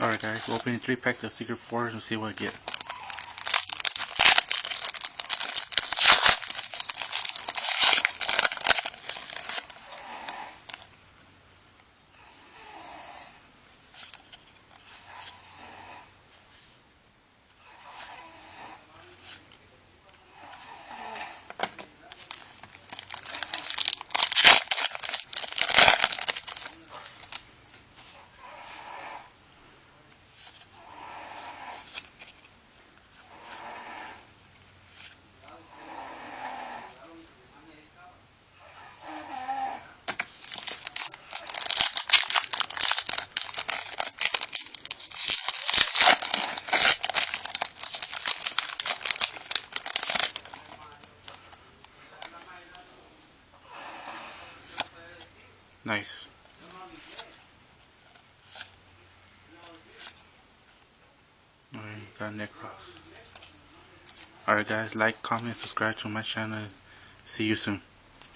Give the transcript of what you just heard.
Alright guys, we're opening 3 packs of Secret Force and see what I get. Nice. Alright, got Necros. Alright guys, like, comment, subscribe to my channel. See you soon.